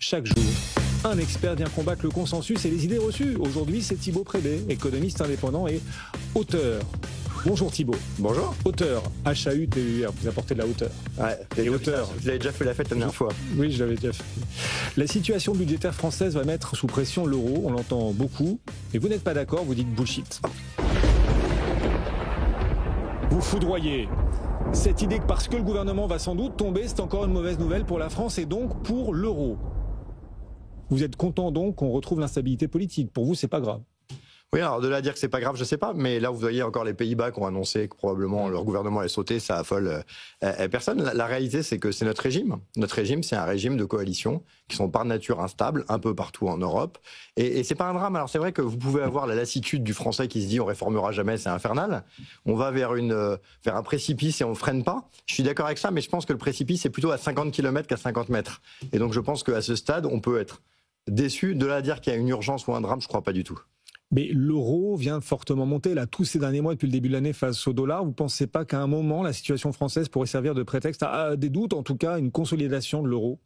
chaque jour, un expert vient combattre le consensus et les idées reçues. Aujourd'hui, c'est Thibaut Prébet, économiste indépendant et auteur. Bonjour Thibaut. Bonjour. Auteur, H-A-U-T-U-R, vous apportez de la hauteur. Ouais, et auteur. Vous avez déjà fait la fête la dernière fois. Oui, je l'avais déjà fait. La situation budgétaire française va mettre sous pression l'euro, on l'entend beaucoup. Et vous n'êtes pas d'accord, vous dites bullshit. Vous foudroyez. Cette idée que parce que le gouvernement va sans doute tomber, c'est encore une mauvaise nouvelle pour la France et donc pour l'euro. Vous êtes content donc qu'on retrouve l'instabilité politique. Pour vous, c'est pas grave. Oui, alors de là à dire que c'est pas grave, je sais pas, mais là vous voyez encore les Pays-Bas qui ont annoncé que probablement leur gouvernement allait sauter, ça affole personne. La réalité, c'est que c'est notre régime. Notre régime, c'est un régime de coalition qui sont par nature instables un peu partout en Europe. Et c'est pas un drame. Alors c'est vrai que vous pouvez avoir la lassitude du Français qui se dit on réformera jamais, c'est infernal. On va vers un précipice et on freine pas. Je suis d'accord avec ça, mais je pense que le précipice est plutôt à 50 km qu'à 50 mètres. Et donc je pense qu'à ce stade, on peut être déçu. De là à dire qu'il y a une urgence ou un drame, je crois pas du tout. Mais l'euro vient fortement monter là tous ces derniers mois depuis le début de l'année face au dollar. Vous ne pensez pas qu'à un moment la situation française pourrait servir de prétexte à des doutes, en tout cas une consolidation de l'euro,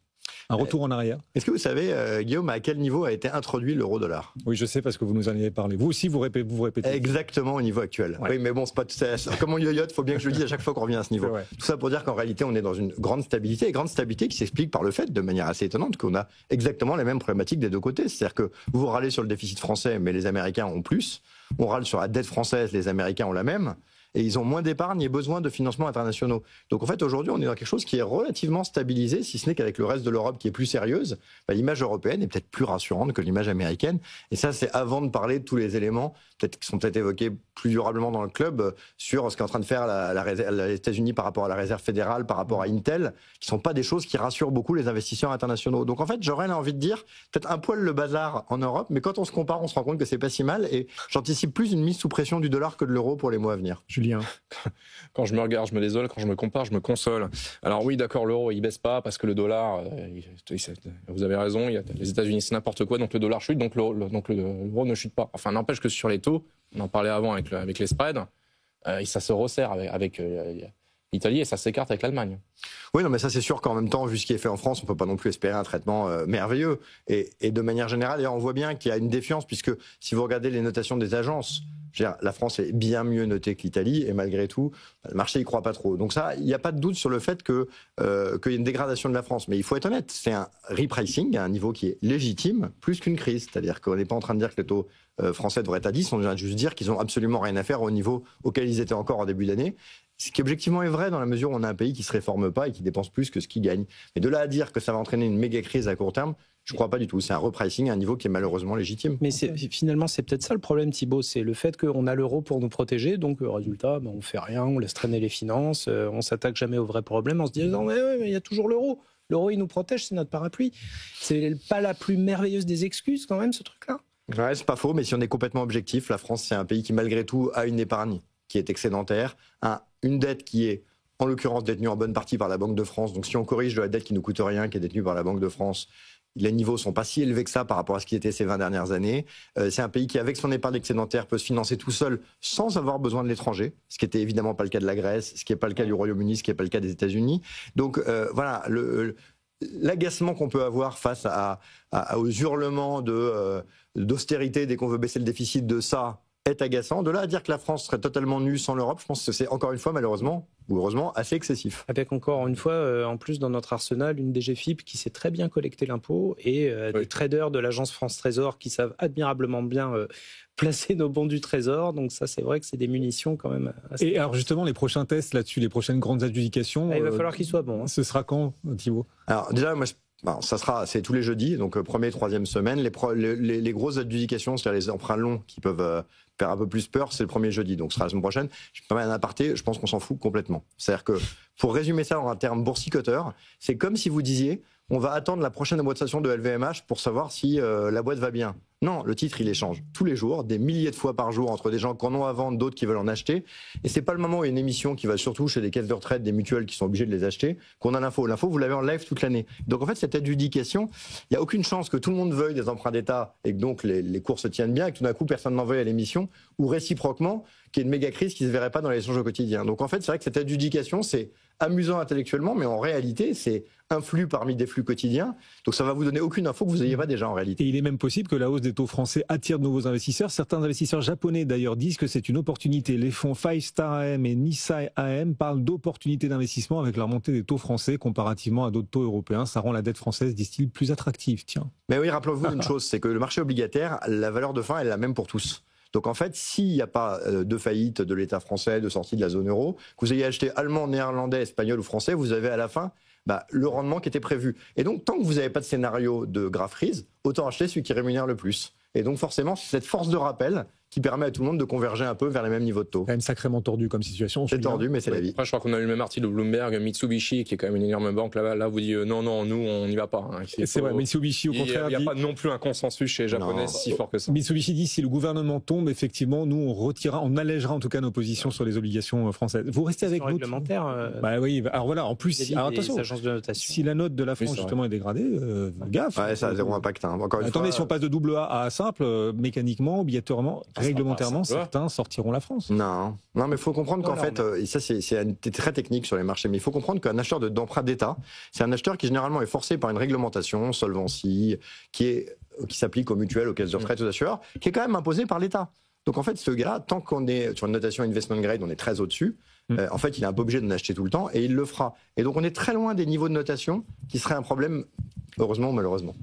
un retour en arrière? Est-ce que vous savez, Guillaume, à quel niveau a été introduit l'euro-dollar? Oui, je sais parce que vous nous en avez parlé. Vous aussi, vous répétez. Exactement au niveau actuel. Ouais. Oui, mais bon, c'est pas tout ça. Comme on yoyote, il faut bien que je le dise à chaque fois qu'on revient à ce niveau. Tout ça pour dire qu'en réalité, on est dans une grande stabilité, et grande stabilité qui s'explique par le fait, de manière assez étonnante, qu'on a exactement les mêmes problématiques des deux côtés. C'est-à-dire que vous râlez sur le déficit français, mais les Américains ont plus. On râle sur la dette française, les Américains ont la même. Et ils ont moins d'épargne et besoin de financements internationaux. Donc en fait, aujourd'hui, on est dans quelque chose qui est relativement stabilisé, si ce n'est qu'avec le reste de l'Europe qui est plus sérieuse, l'image européenne est peut-être plus rassurante que l'image américaine. Et ça, c'est avant de parler de tous les éléments qui sont peut-être évoqués plus durablement dans le club sur ce qu'est en train de faire les États-Unis par rapport à la Réserve fédérale, par rapport à Intel, qui ne sont pas des choses qui rassurent beaucoup les investisseurs internationaux. Donc en fait, j'aurais envie de dire peut-être un poil le bazar en Europe, mais quand on se compare, on se rend compte que c'est pas si mal. Et j'anticipe plus une mise sous pression du dollar que de l'euro pour les mois à venir. Julien. Quand je me regarde, je me désole. Quand je me compare, je me console. Alors oui, d'accord, l'euro, il baisse pas parce que le dollar, vous avez raison, les États-Unis, c'est n'importe quoi, donc le dollar chute, donc l'euro ne chute pas. Enfin, n'empêche que sur les taux, on en parlait avant avec les spreads, ça se resserre avec l'Italie et ça s'écarte avec l'Allemagne. Oui, non, mais ça c'est sûr qu'en même temps, vu ce qui est fait en France, on peut pas non plus espérer un traitement merveilleux. Et de manière générale, on voit bien qu'il y a une défiance, puisque si vous regardez les notations des agences, la France est bien mieux notée que l'Italie, et malgré tout, le marché y croit pas trop. Donc ça, il n'y a pas de doute sur le fait qu'il y a une dégradation de la France. Mais il faut être honnête, c'est un repricing à un niveau qui est légitime, plus qu'une crise. C'est-à-dire qu'on n'est pas en train de dire que les taux français devraient être à 10, on vient juste dire qu'ils n'ont absolument rien à faire au niveau auquel ils étaient encore en début d'année. Ce qui objectivement est vrai dans la mesure où on a un pays qui se réforme pas et qui dépense plus que ce qu'il gagne. Mais de là à dire que ça va entraîner une méga crise à court terme, je ne crois pas du tout. C'est un repricing à un niveau qui est malheureusement légitime. Mais finalement, c'est peut-être ça le problème, Thibaut. C'est le fait qu'on a l'euro pour nous protéger. Donc, résultat, on ne fait rien, on laisse traîner les finances, on ne s'attaque jamais aux vrais problèmes en se disant mais il y a toujours l'euro. L'euro, il nous protège, c'est notre parapluie. C'est pas la plus merveilleuse des excuses, quand même, ce truc-là. Ouais, c'est pas faux, mais si on est complètement objectif, la France, c'est un pays qui, malgré tout, a une épargne qui est excédentaire, une dette qui est, en l'occurrence, détenue en bonne partie par la Banque de France. Donc si on corrige de la dette qui ne nous coûte rien, qui est détenue par la Banque de France, les niveaux sont pas si élevés que ça par rapport à ce qui était ces 20 dernières années. C'est un pays qui, avec son épargne excédentaire, peut se financer tout seul sans avoir besoin de l'étranger, ce qui était évidemment pas le cas de la Grèce, ce qui n'est pas le cas du Royaume-Uni, ce qui n'est pas le cas des États-Unis. Donc voilà, l'agacement qu'on peut avoir face aux hurlements d'austérité dès qu'on veut baisser le déficit de ça est agaçant. De là à dire que la France serait totalement nue sans l'Europe, je pense que c'est encore une fois, malheureusement, ou heureusement, assez excessif. Avec encore une fois, en plus dans notre arsenal, une DGFiP qui sait très bien collecter l'impôt et des traders de l'agence France Trésor qui savent admirablement bien placer nos bons du Trésor. Donc ça, c'est vrai que c'est des munitions quand même. Et alors justement, les prochains tests là-dessus, les prochaines grandes adjudications... il va falloir qu'ils soient bons. Ce sera quand, Thibaut? Alors déjà, moi, c'est tous les jeudis, donc première et troisième semaine. Les grosses adjudications, c'est-à-dire les emprunts longs qui peuvent faire un peu plus peur, c'est le premier jeudi, donc ce sera la semaine prochaine. Je peux mettre un aparté, je pense qu'on s'en fout complètement. C'est-à-dire que, pour résumer ça en un terme boursicoteur, c'est comme si vous disiez, on va attendre la prochaine amortissation de LVMH pour savoir si la boîte va bien. Non, le titre, il échange tous les jours, des milliers de fois par jour, entre des gens qui en ont à vendre, d'autres qui veulent en acheter. Et c'est pas le moment où il y a une émission qui va surtout chez des caisses de retraite, des mutuelles qui sont obligées de les acheter, qu'on a l'info. L'info, vous l'avez en live toute l'année. Donc en fait, cette adjudication, il n'y a aucune chance que tout le monde veuille des emprunts d'État et que donc les cours se tiennent bien et que tout d'un coup, personne n'en veuille à l'émission, ou réciproquement, qu'il y ait une méga crise qui ne se verrait pas dans les échanges au quotidien. Donc en fait, c'est vrai que cette adjudication, c'est amusant intellectuellement, mais en réalité, c'est un flux parmi des flux quotidiens. Donc ça va vous donner aucune info que vous n'ayez pas déjà en réalité. Et il est même possible que la hausse des taux français attire de nouveaux investisseurs. Certains investisseurs japonais d'ailleurs disent que c'est une opportunité. Les fonds Five Star AM et Nissay AM parlent d'opportunités d'investissement avec la montée des taux français comparativement à d'autres taux européens. Ça rend la dette française, disent-ils, plus attractive. Tiens. Mais oui, rappelez-vous une chose, c'est que le marché obligataire, la valeur de fin, elle est la même pour tous. Donc en fait, s'il n'y a pas de faillite de l'État français, de sortie de la zone euro, que vous ayez acheté allemand, néerlandais, espagnol ou français, vous avez à la fin le rendement qui était prévu. Et donc tant que vous n'avez pas de scénario de grave crise, autant acheter celui qui rémunère le plus. Et donc forcément, c'est cette force de rappel qui permet à tout le monde de converger un peu vers les mêmes niveaux de taux. Quand même sacrément tordu comme situation. C'est tordu, mais c'est la vie. Après, je crois qu'on a eu le même article de Bloomberg, Mitsubishi, qui est quand même une énorme banque, là vous dit non, nous, on n'y va pas. Hein. C'est vrai, Mitsubishi, au contraire. Il n'y a pas non plus un consensus chez les Japonais si fort que ça. Mitsubishi dit si le gouvernement tombe, effectivement, nous, on allègera en tout cas nos positions sur les obligations françaises. Vous restez avec nous. Réglementaire. Oui, alors voilà, en plus, attention, si la note de la France, justement, est dégradée, gaffe. Ouais, ça a zéro impact. Hein. Encore une fois, si on passe de double A à simple, mécaniquement, obligatoirement, réglementairement, certains sortiront la France. Non, mais il faut comprendre qu'en fait, et ça c'est très technique sur les marchés, mais il faut comprendre qu'un acheteur d'emprunt d'État, c'est un acheteur qui généralement est forcé par une réglementation, solvency, qui s'applique aux mutuelles, aux caisses de retraite, aux assureurs, qui est quand même imposée par l'État. Donc en fait, ce gars-là, tant qu'on est sur une notation investment grade, on est très au-dessus, en fait, il est un peu obligé d'en acheter tout le temps, et il le fera. Et donc on est très loin des niveaux de notation qui seraient un problème, heureusement ou malheureusement.